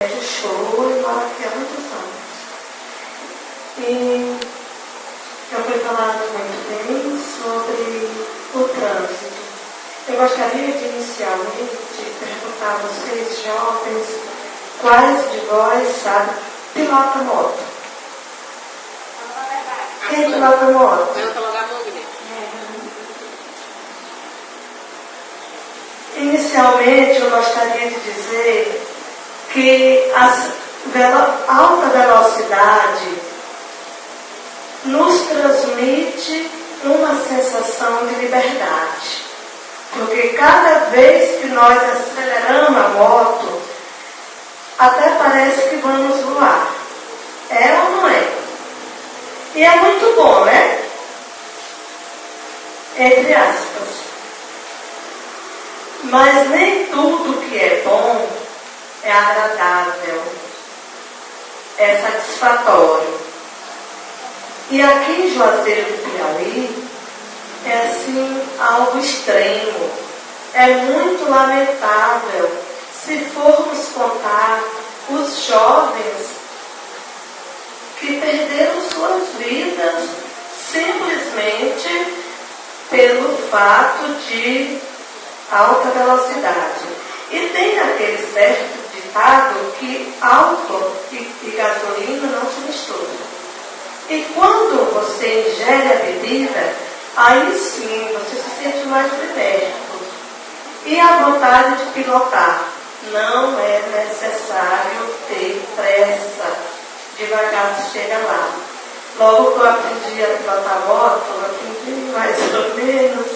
de show e moro aqui há muitos anos. E eu fui falando muito bem sobre o trânsito. Eu gostaria de inicialmente perguntar a vocês, jovens, quais de vós sabe pilota moto? Quem pilota moto? Inicialmente, eu gostaria de dizer que a alta velocidade nos transmite uma sensação de liberdade. Porque cada vez que nós aceleramos a moto, até parece que vamos voar. É ou não é? E é muito bom, né? Entre aspas. Mas nem tudo que é bom é agradável, é satisfatório. E aqui em Juazeiro do Piauí, é assim algo extremo. É muito lamentável se formos contar os jovens que perderam suas vidas simplesmente pelo fato de alta velocidade. E tem aquele certo ditado que álcool e gasolina não se misturam. E quando você ingere a bebida, aí sim você se sente mais liberto. E a vontade de pilotar. Não é necessário ter pressa. Devagar se chega lá. Logo que eu aprendi a pilotar moto, eu aprendi mais ou menos.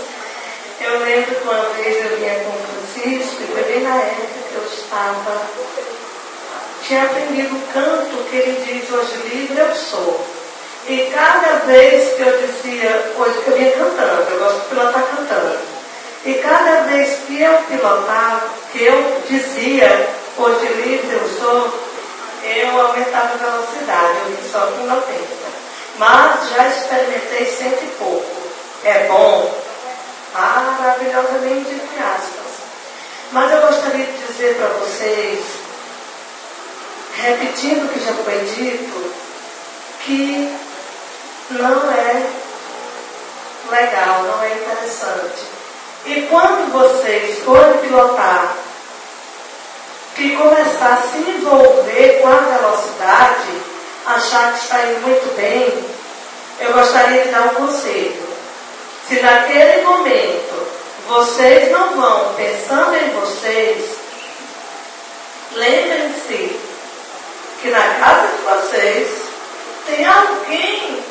Eu lembro que uma vez eu vinha com o Francisco, e foi bem na época que eu tinha aprendido o canto que ele diz: hoje livre eu sou. E cada vez que eu dizia, hoje que eu vinha cantando, eu gosto de pilotar cantando. E cada vez que eu pilotava, que eu dizia, hoje livre eu sou, eu aumentava a velocidade, eu vim só com 90. Mas já experimentei 100 e pouco. É bom? Maravilhosamente, entre aspas. Mas eu gostaria de dizer para vocês, repetindo o que já foi dito, que não é legal, não é interessante. E quando vocês forem pilotar, que começar a se envolver com a velocidade, achar que está indo muito bem, eu gostaria de dar um conselho. Se naquele momento vocês não vão pensando em vocês, lembrem-se que na casa de vocês tem alguém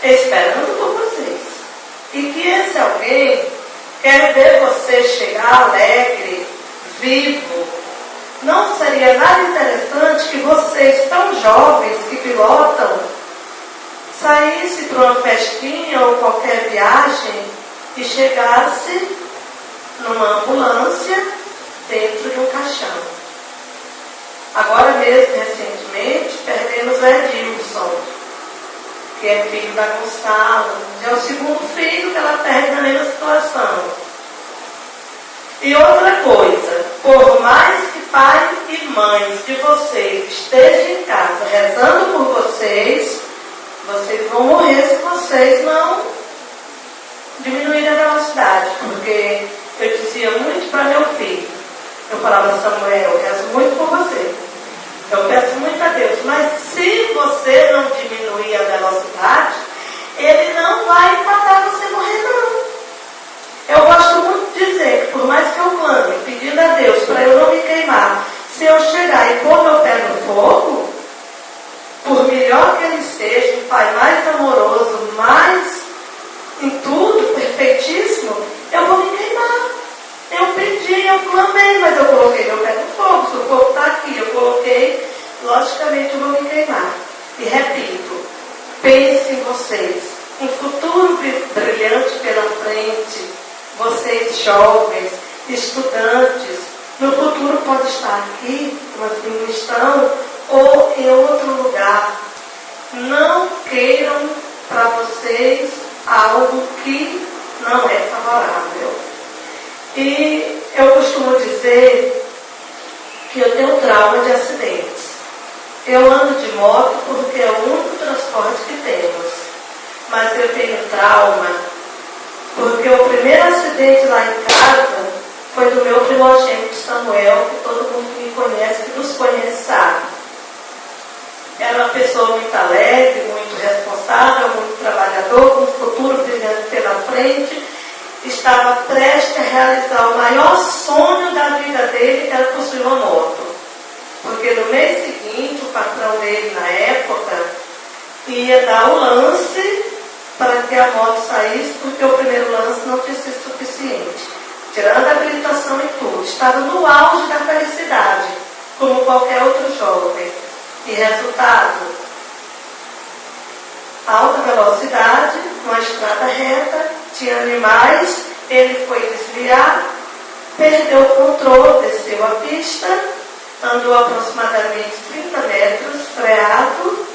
esperando por vocês. E que esse alguém quer ver você chegar alegre, vivo. Não seria nada interessante que vocês, tão jovens que pilotam, saísse para uma festinha ou qualquer viagem e chegasse numa ambulância dentro de um caixão. Agora mesmo, recentemente, perdemos o Edilson, que é filho da Gonçalo. É o segundo filho que ela perde na mesma situação. E outra coisa, por mais que pai e mães de vocês estejam em casa rezando por vocês, vocês vão morrer se vocês não diminuírem a velocidade. Porque eu dizia muito para meu filho, eu falava: Samuel, eu rezo muito por você, eu peço muito a Deus, mas se você não diminuir a velocidade, Ele não vai matar você morrer, não. Eu gosto muito de dizer que por mais que eu clame, pedindo a Deus para eu não me queimar, se eu chegar e pôr meu pé no fogo, por melhor que Ele seja, um Pai mais amoroso, mais em tudo, perfeitíssimo, eu vou me queimar. Eu pedi, eu clamei, mas eu coloquei meu pé no fogo. Se o fogo está aqui, eu coloquei, logicamente eu vou me queimar. E repito, pense em vocês, um futuro brilhante pela frente, vocês jovens, estudantes, no futuro pode estar aqui, mas não estão, ou em outro lugar. Não queiram para vocês algo que não é favorável. E eu costumo dizer que eu tenho trauma de acidente. Eu ando de moto porque é o único transporte que temos. Mas eu tenho trauma porque o primeiro acidente lá em casa foi do meu primogênito Samuel, que todo mundo que me conhece, que nos conhece, sabe. Era uma pessoa muito alegre, muito responsável, muito trabalhador, com um futuro brilhante pela frente. Estava prestes a realizar o maior sonho da vida dele, que era possuir uma moto. Porque no mês seguinte, o patrão dele, na época, ia dar o lance para que a moto saísse, porque o primeiro lance não tinha sido suficiente. Tirando a habilitação e tudo. Estava no auge da felicidade, como qualquer outro jovem. E resultado, alta velocidade, uma estrada reta, tinha animais, ele foi desviar, perdeu o controle, desceu a pista, andou aproximadamente 30 metros, freado,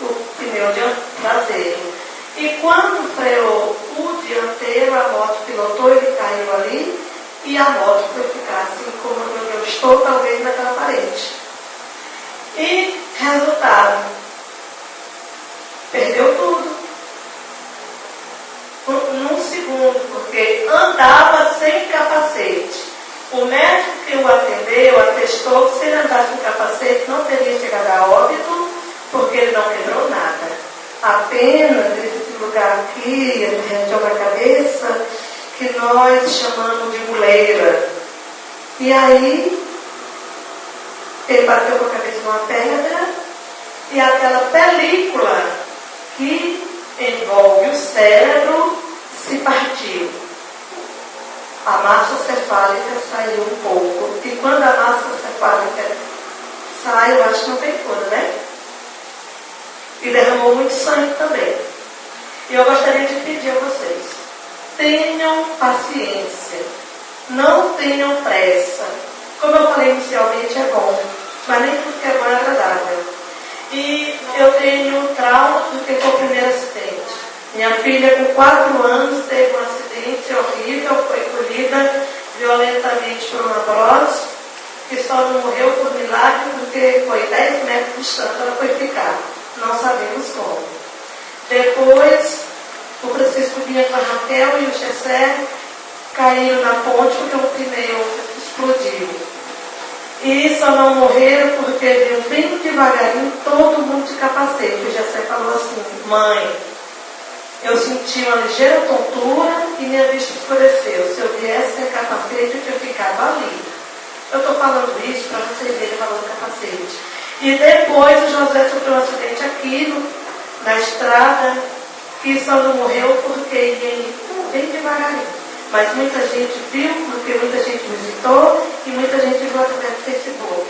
o pneu traseiro. E quando freou o dianteiro, a moto pilotou, ele caiu ali, e a moto foi ficar assim como onde eu estou, talvez naquela parede. E resultado, perdeu tudo. Num segundo, porque andava sem capacete. O médico que o atendeu atestou que se ele andasse com capacete não teria chegado a óbito, porque ele não quebrou nada. Apenas esse lugar aqui, a região da cabeça, que nós chamamos de muleira. E aí, ele bateu com a cabeça numa pedra, e aquela película que envolve o cérebro se partiu. A massa cefálica saiu um pouco. E quando a massa cefálica sai, eu acho que não tem cura, né? E derramou muito sangue também. E eu gostaria de pedir a vocês, tenham paciência, não tenham pressa. Como eu falei inicialmente, é bom, mas nem tudo que é bom é agradável. E eu tenho trauma porque foi o primeiro acidente. Minha filha, com 4 anos, teve um acidente horrível, foi colhida violentamente por uma bros, que só não morreu por milagre porque foi 10 metros distante, ela foi ficar. Não sabemos como. Depois, o Francisco vinha com a Raquel e o Gessé caíram na ponte porque o pneu explodiu. E só não morreram porque vinham bem devagarinho, todo mundo de capacete. O Gessé falou assim: mãe, eu senti uma ligeira tontura e minha vista escureceu. Se eu viesse sem capacete, eu tinha ficado ali. Eu estou falando isso para vocês verem o valor do capacete. E depois o José sofreu um acidente aqui na estrada, que só não morreu porque ele bem devagarinho. Mas muita gente viu, porque muita gente visitou e muita gente viu através do Facebook.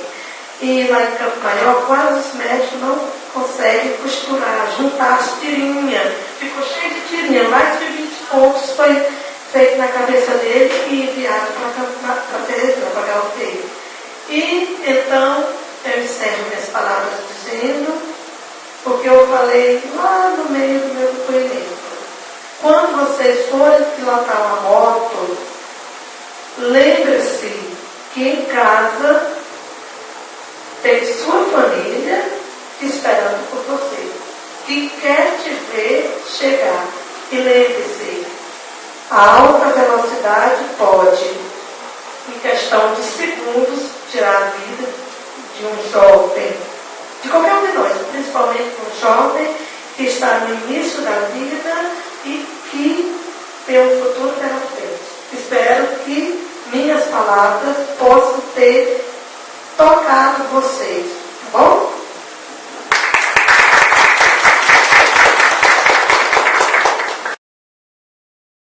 E lá em Campo Maior, quase os médicos não conseguem costurar, juntar as tirinhas. Ficou cheio de tirinha, mais de 20 pontos foi feito na cabeça dele e enviado para Teresina, para Galteiro. E então, eu encerro minhas palavras dizendo, porque eu falei lá no meio do meu depoimento. Quando vocês forem pilotar uma moto, lembre-se que em casa tem sua família esperando por você, que quer te ver chegar. E lembre-se, a alta velocidade pode, em questão de segundos, tirar a vida de um jovem, de qualquer um de nós, principalmente um jovem que está no início da vida e que tem um futuro pela frente. Espero que minhas palavras possam ter tocado vocês.